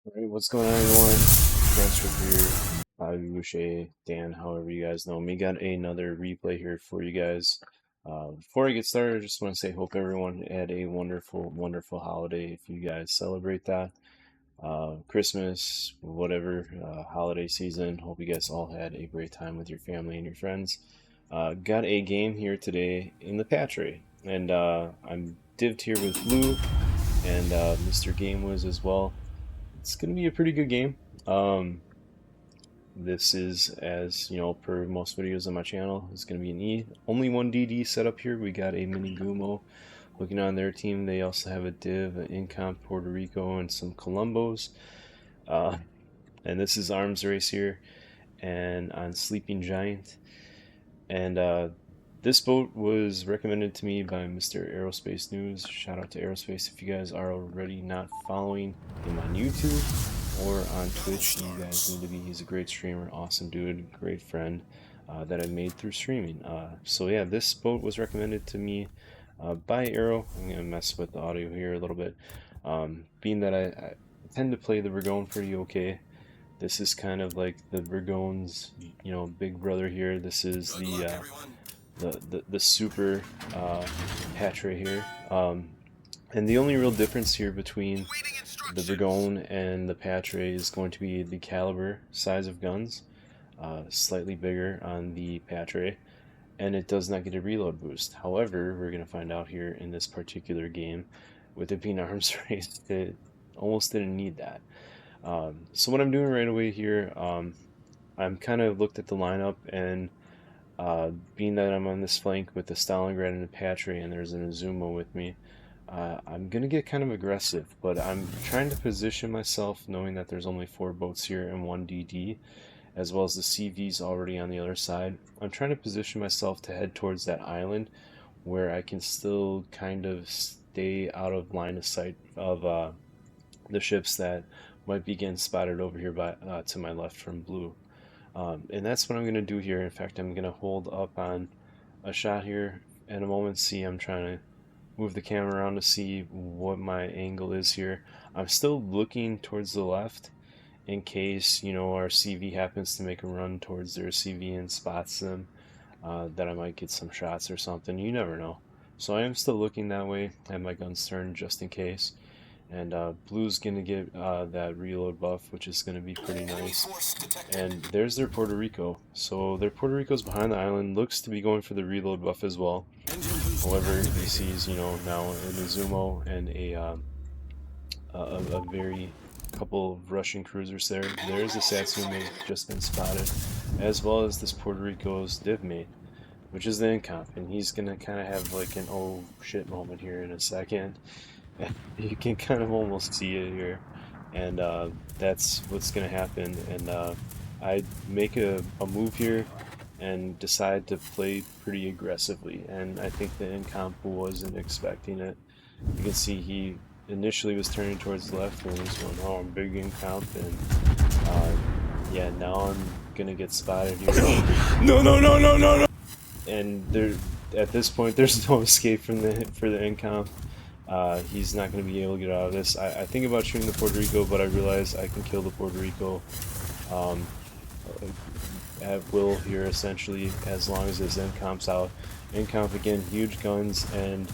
Alright, what's going on, everyone? Battleship here, Bobby Boucher, Dan, however you guys know me. Got another replay here for you guys. Before I get started, I just want to say, hope everyone had a wonderful, wonderful holiday if you guys celebrate that. Christmas, whatever, holiday season. Hope you guys all had a great time with your family and your friends. Got a game here today in the Patre, and I'm divved here with Blue and Mr. Game Wiz as well. It's going to be a pretty good game. This is, as you know, per most videos on my channel, it's going to be an E. Only one DD set up here. We got a mini Gumo looking on their team. They also have a div, an Incomp, Puerto Rico, and some Colombos. And this is Arms Race here, and on Sleeping Giant. And this boat was recommended to me by Mr. Aerospace News. Shout out to Aerospace if you guys are already not following him on YouTube or on Twitch. You guys need to be. He's a great streamer, awesome dude, great friend that I made through streaming. So yeah, this boat was recommended to me by Aero. I'm gonna mess with the audio here a little bit. Being that I tend to play the Burgone pretty okay. This is kind of like the Burgone's, big brother here. This is the super Patre here. And the only real difference here between the Burgone and the Patre is going to be the caliber size of guns. Slightly bigger on the Patre, and it does not get a reload boost. However, we're going to find out here in this particular game, with it being arms race, it almost didn't need that. So what I'm doing right away here, I'm kind of looked at the lineup, and being that I'm on this flank with the Stalingrad and the Patre, and there's an Azuma with me, I'm gonna get kind of aggressive, but I'm trying to position myself knowing that there's only 4 boats here and 1 DD, as well as the CV's already on the other side. I'm trying to position myself to head towards that island where I can still kind of stay out of line of sight of the ships that might be getting spotted over here by to my left from Blue. And that's what I'm going to do here. In fact, I'm going to hold up on a shot here in a moment. See, I'm trying to move the camera around to see what my angle is here. I'm still looking towards the left in case, our CV happens to make a run towards their CV and spots them, that I might get some shots or something. You never know. So I am still looking that way. I have my guns turned just in case. And Blue's going to get that reload buff, which is going to be pretty nice. And there's their Puerto Rico. So their Puerto Rico's behind the island, looks to be going for the reload buff as well. However, he sees, now an Izumo and a very couple of Russian cruisers there. There's the Satsuma just been spotted, as well as this Puerto Rico's div mate, which is the Incomp, and he's going to kind of have like an oh shit moment here in a second. You can kind of almost see it here, and that's what's gonna happen. And I make a move here and decide to play pretty aggressively, and I think the Incomp wasn't expecting it. You can see he initially was turning towards the left and he's going, oh, I'm big Incomp, and yeah, now I'm gonna get spotted here. No, no, no, no, no, no! And there, at this point, there's no escape for the Incomp. He's not going to be able to get out of this. I think about shooting the Puerto Rico, but I realize I can kill the Puerto Rico at will here, essentially, as long as his Incomp's out. Incomp, again, huge guns and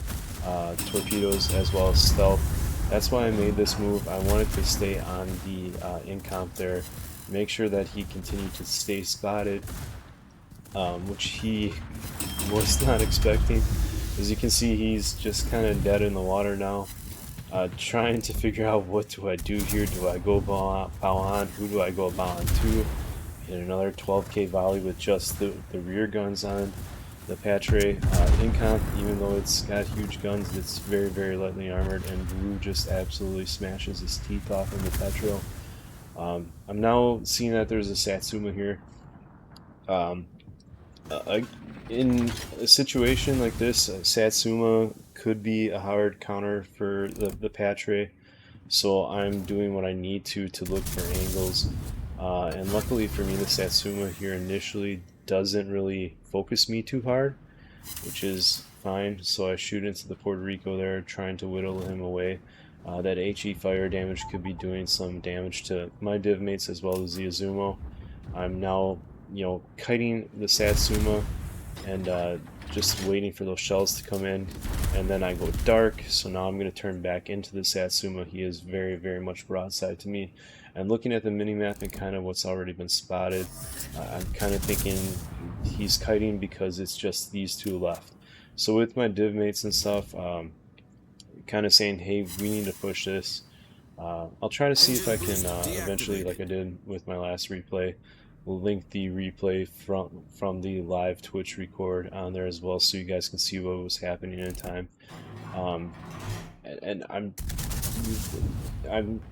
torpedoes, as well as stealth. That's why I made this move. I wanted to stay on the Incomp there, make sure that he continued to stay spotted, which he was not expecting. As you can see, he's just kind of dead in the water now, trying to figure out what do I do here. Do I go bow on? Who do I go bow on to? Hit another 12k volley with just the rear guns on the Patre. Incomp, even though it's got huge guns, it's very, very lightly armored, and Blue just absolutely smashes his teeth off in the Petro. I'm now seeing that there's a Satsuma here. In a situation like this, Satsuma could be a hard counter for the Patre, so I'm doing what I need to look for angles. And luckily for me, the Satsuma here initially doesn't really focus me too hard, which is fine. So I shoot into the Puerto Rico there, trying to whittle him away. That HE fire damage could be doing some damage to my div mates as well as the Azumo. I'm now, kiting the Satsuma and just waiting for those shells to come in, and then I go dark, so now I'm going to turn back into the Satsuma. He is very, very much broadside to me, and looking at the minimap and kind of what's already been spotted, I'm kind of thinking he's kiting because it's just these two left. So with my div mates and stuff, kind of saying, hey, we need to push this. I'll try to see if I can eventually, like I did with my last replay, we'll link the replay from the live Twitch record on there as well, so you guys can see what was happening in time. And I'm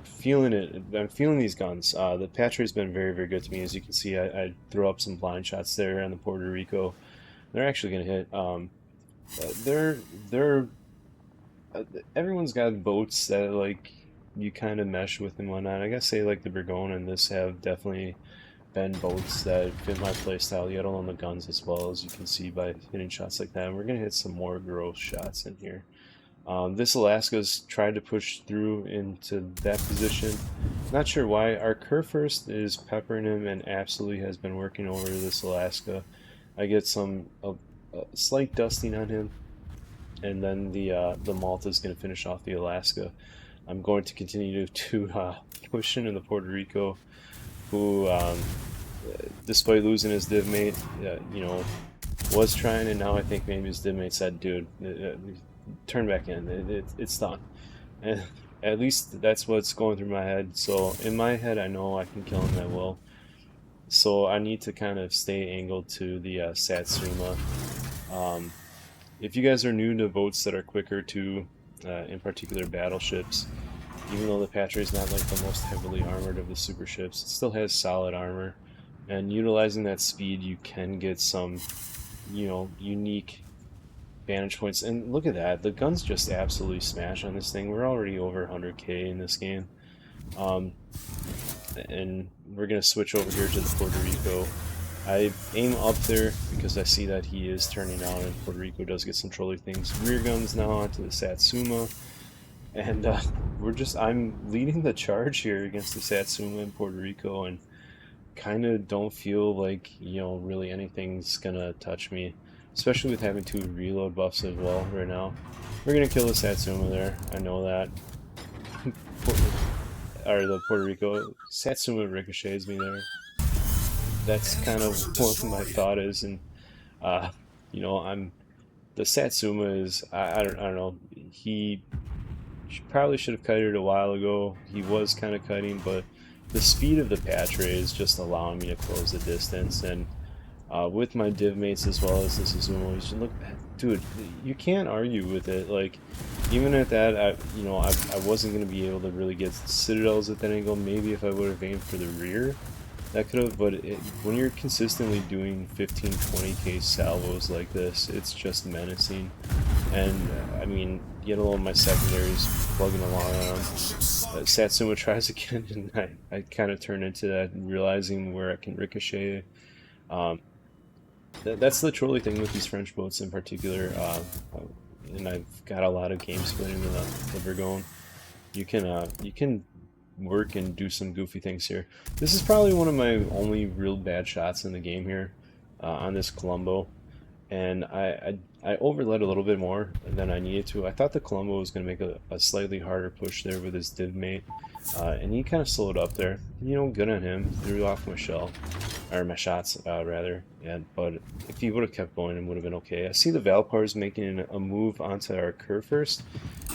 feeling it. I'm feeling these guns. The Patriot's been very, very good to me. As you can see, I throw up some blind shots there on the Puerto Rico. They're actually going to hit. They're everyone's got boats that like you kind of mesh with and whatnot. I gotta say, like the Burgone and this have definitely been boats that fit my playstyle, yet alone the guns as well, as you can see by hitting shots like that. And we're gonna hit some more gross shots in here. This Alaska's tried to push through into that position. Not sure why. Our Kurfürst is peppering him and absolutely has been working over this Alaska. I get a slight dusting on him, and then the Malta is going to finish off the Alaska. I'm going to continue to push into the Puerto Rico, who, despite losing his div mate, was trying, and now I think maybe his div mate said, dude, turn back in, it's done. And at least that's what's going through my head. So in my head, I know I can kill him at will. So I need to kind of stay angled to the Satsuma. If you guys are new to boats that are quicker to, in particular battleships, even though the Patriot is not like the most heavily armored of the super ships, it still has solid armor. And utilizing that speed, you can get some, unique vantage points. And look at that, the guns just absolutely smash on this thing. We're already over 100k in this game. And we're going to switch over here to the Puerto Rico. I aim up there because I see that he is turning out, and Puerto Rico does get some trolley things. Rear guns now onto the Satsuma, and I'm leading the charge here against the Satsuma in Puerto Rico, and kind of don't feel like, really anything's gonna touch me, especially with having 2 reload buffs as well right now. We're gonna kill the Satsuma there, I know that. Or the Puerto Rico. Satsuma ricochets me there. That's kind of what my thought is, and the Satsuma is, I don't know, he probably should have kited a while ago. He was kind of kiting, but the speed of the Patriot is just allowing me to close the distance. And with my div mates as well as this Azumo, you should look at, dude, you can't argue with it. Like, even at that, I wasn't going to be able to really get citadels at that angle. Maybe if I would have aimed for the rear, that could have, but when you're consistently doing 15-20k salvos like this, it's just menacing. And I mean, yet alone my secondaries plugging along on him. Satsuma tries again, and I kind of turn into that, realizing where I can ricochet. That's the trolley thing with these French boats in particular, and I've got a lot of game splitting with the Burgone. You can work and do some goofy things here. This is probably one of my only real bad shots in the game here on this Colombo, and I overled a little bit more than I needed to. I thought the Colombo was going to make a slightly harder push there with his div mate, and he kind of slowed up there. Good on him. Threw off my shell, or my shots rather. Yeah, but if he would have kept going, it would have been okay. I see the Valpar's making a move onto our Kurfürst,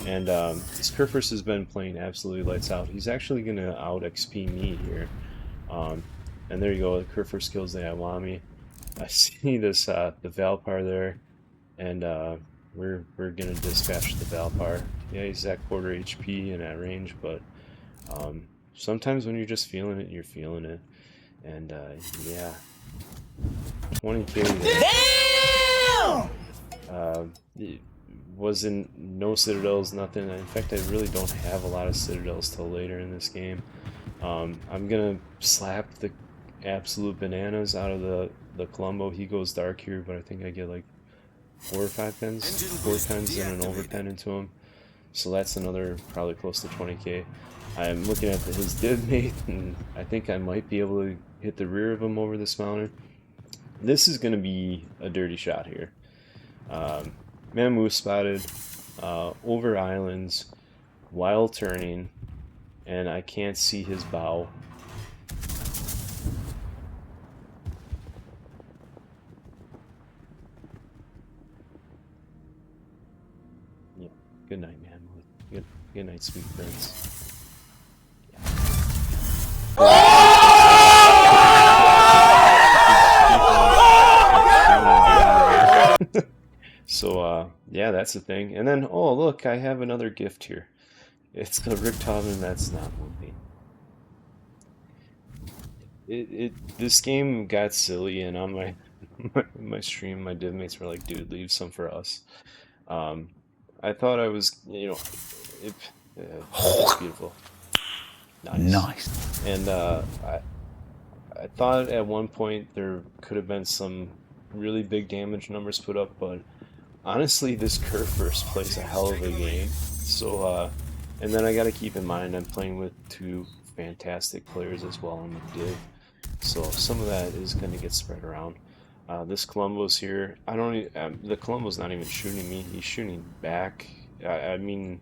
and this Kurfürst has been playing absolutely lights out. He's actually going to out XP me here. And there you go, the Kurfürst kills the Iwami. I see this the Valpar there, and we're gonna dispatch the Valpar. Yeah, he's at quarter HP and at range, but sometimes when you're just feeling it, you're feeling it. And yeah, 20k there. Damn! It wasn't no citadels, nothing. In fact, I really don't have a lot of citadels till later in this game. I'm gonna slap the absolute bananas out of the Colombo. He goes dark here, but I think I get like 4 or 5 pens, 4 pens and an overpen into him. So that's another probably close to 20k. I'm looking at his div mate, and I think I might be able to hit the rear of him over this mountain. This is going to be a dirty shot here. Mammoth spotted over islands while turning, and I can't see his bow. Yeah. Good night, Mammoth. Good night, sweet prince. So, yeah, that's the thing. And then, oh, look, I have another gift here. It's the Richthofen that's not moving. This game got silly, and on my stream, my div mates were like, "Dude, leave some for us." Um, I thought I was, it, it's beautiful, nice. And I thought at one point there could have been some really big damage numbers put up, but honestly, this curve first plays a hell of a game. So, and then I got to keep in mind I'm playing with two fantastic players as well in the div, so some of that is going to get spread around. This Columbo's here. I don't. The Columbo's not even shooting me. He's shooting back. I mean,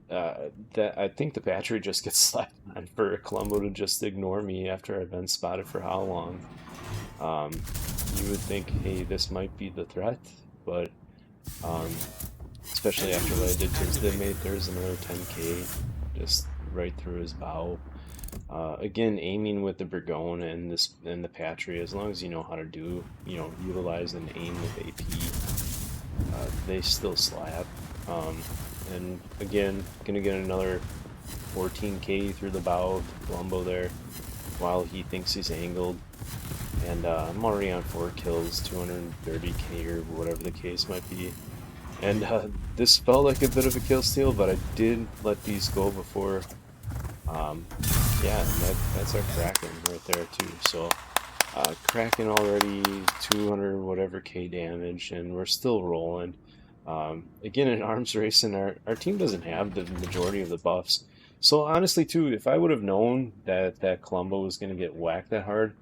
that I think the battery just gets slapped on for a Columbo to just ignore me after I've been spotted for how long. You would think, hey, this might be the threat, but um, especially after what I did to his div mate, there's another 10k just right through his bow. Again, aiming with the Burgone and the Patry, as long as you know how to utilize and aim with AP, they still slap. And again, gonna get another 14k through the bow of the Columbo there, while he thinks he's angled. And I'm already on 4 kills, 230k or whatever the case might be. And this felt like a bit of a kill steal, but I did let these go before. Yeah, that's our Kraken right there too. So Kraken already 200 whatever k damage, and we're still rolling. Again, in arms racing, our team doesn't have the majority of the buffs. So honestly, too, if I would have known that Columbo was going to get whacked that hard,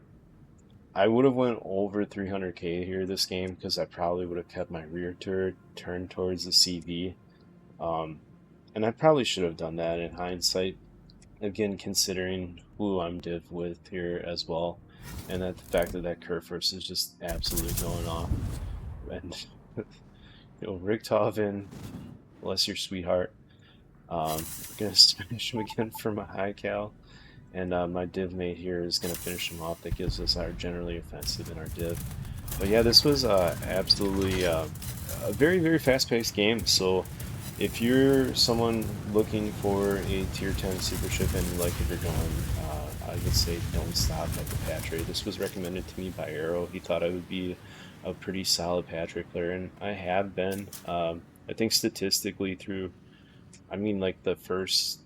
I would have went over 300k here this game, because I probably would have kept my rear turret turned towards the CV. And I probably should have done that in hindsight. Again, considering who I'm div with here as well, and that the fact that Kerfurst is just absolutely going off. And Richthofen, bless your sweetheart. We're gonna smash him again for my high cal, and my div mate here is gonna finish him off. That gives us our generally offensive in our div. But yeah, this was absolutely a very, very fast-paced game. So if you're someone looking for a tier 10 super ship and you like if you're going, I would say don't stop at the Patry. This was recommended to me by Arrow. He thought I would be a pretty solid Patry player, and I have been. I think statistically through, I mean, like the first,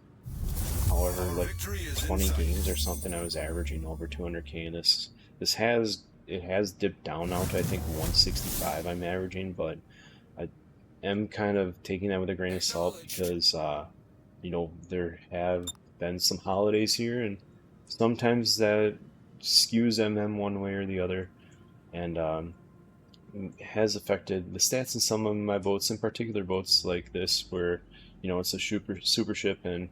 however, like 20 games or something, I was averaging over 200k. And this has dipped down now to I think 165 I'm averaging, but I am kind of taking that with a grain of salt, because there have been some holidays here, and sometimes that skews one way or the other, and has affected the stats in some of my boats, in particular boats like this, where it's a super ship, and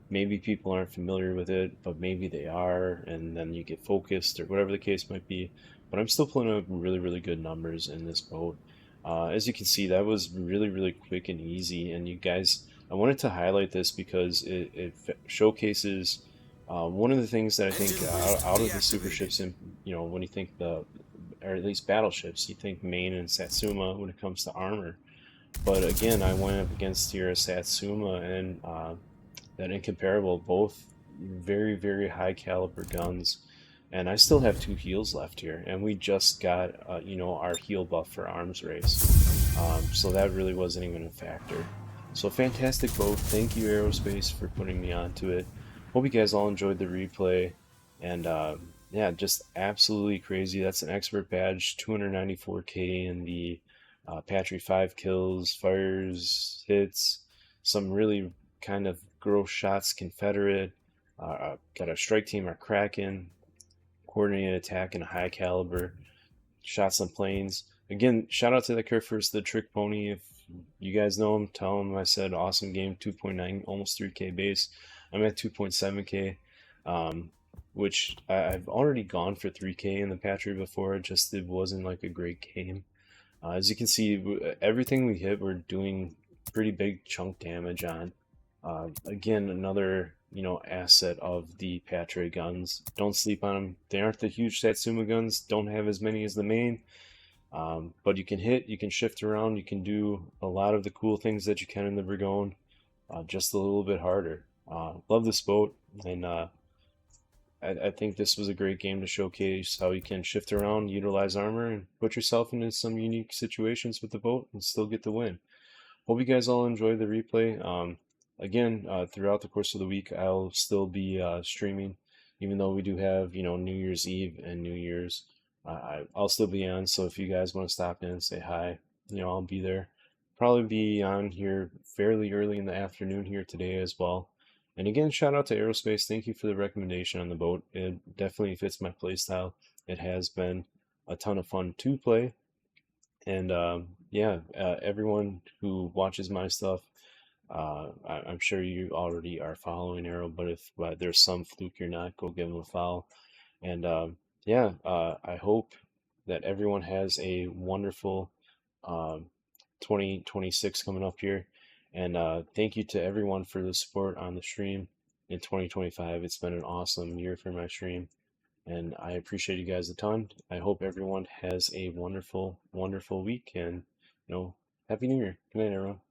maybe people aren't familiar with it, but maybe they are, and then you get focused or whatever the case might be. But I'm still pulling up really, really good numbers in this boat. As you can see, that was really, really quick and easy. And you guys, I wanted to highlight this because it showcases one of the things that I think out of the super ships, and when you think or at least battleships, you think Maine and Satsuma when it comes to armor. But again, I went up against here a Satsuma and that Incomparable, both very, very high caliber guns. And I still have 2 heals left here, and we just got our heal buff for arms race, so that really wasn't even a factor. So fantastic boat. Thank you, Aerospace, for putting me onto it. Hope you guys all enjoyed the replay, and yeah, just absolutely crazy. That's an expert badge, 294k in the Patry, 5 kills, fires, hits, some really kind of gross shots. Confederate, got a strike team are cracking, coordinated attack and a high caliber, shots on planes. Again, shout out to the Kerfers, the trick pony. If you guys know him, tell him I said awesome game, 2.9, almost 3K base. I'm at 2.7K, which I've already gone for 3K in the Patriot before. Just it wasn't like a great game. As you can see, everything we hit, we're doing pretty big chunk damage on. Again, another asset of the Patriot guns. Don't sleep on them. They aren't the huge Satsuma guns. Don't have as many as the main. But you can hit, you can shift around, you can do a lot of the cool things that you can in the Brigone, just a little bit harder. Love this boat, and I think this was a great game to showcase how you can shift around, utilize armor, and put yourself into some unique situations with the boat and still get the win. Hope you guys all enjoy the replay. Again, throughout the course of the week, I'll still be streaming, even though we do have, New Year's Eve and New Year's. I'll still be on, so if you guys want to stop in and say hi, I'll be there. Probably be on here fairly early in the afternoon here today as well. And again, shout out to Aerospace. Thank you for the recommendation on the boat. It definitely fits my playstyle. It has been a ton of fun to play. And yeah, everyone who watches my stuff, I'm sure you already are following Arrow, but if there's some fluke you're not, go give them a follow. And yeah, I hope that everyone has a wonderful 2026 coming up here. And thank you to everyone for the support on the stream in 2025. It's been an awesome year for my stream, and I appreciate you guys a ton. I hope everyone has a wonderful, wonderful week, and Happy New Year. Good night, everyone.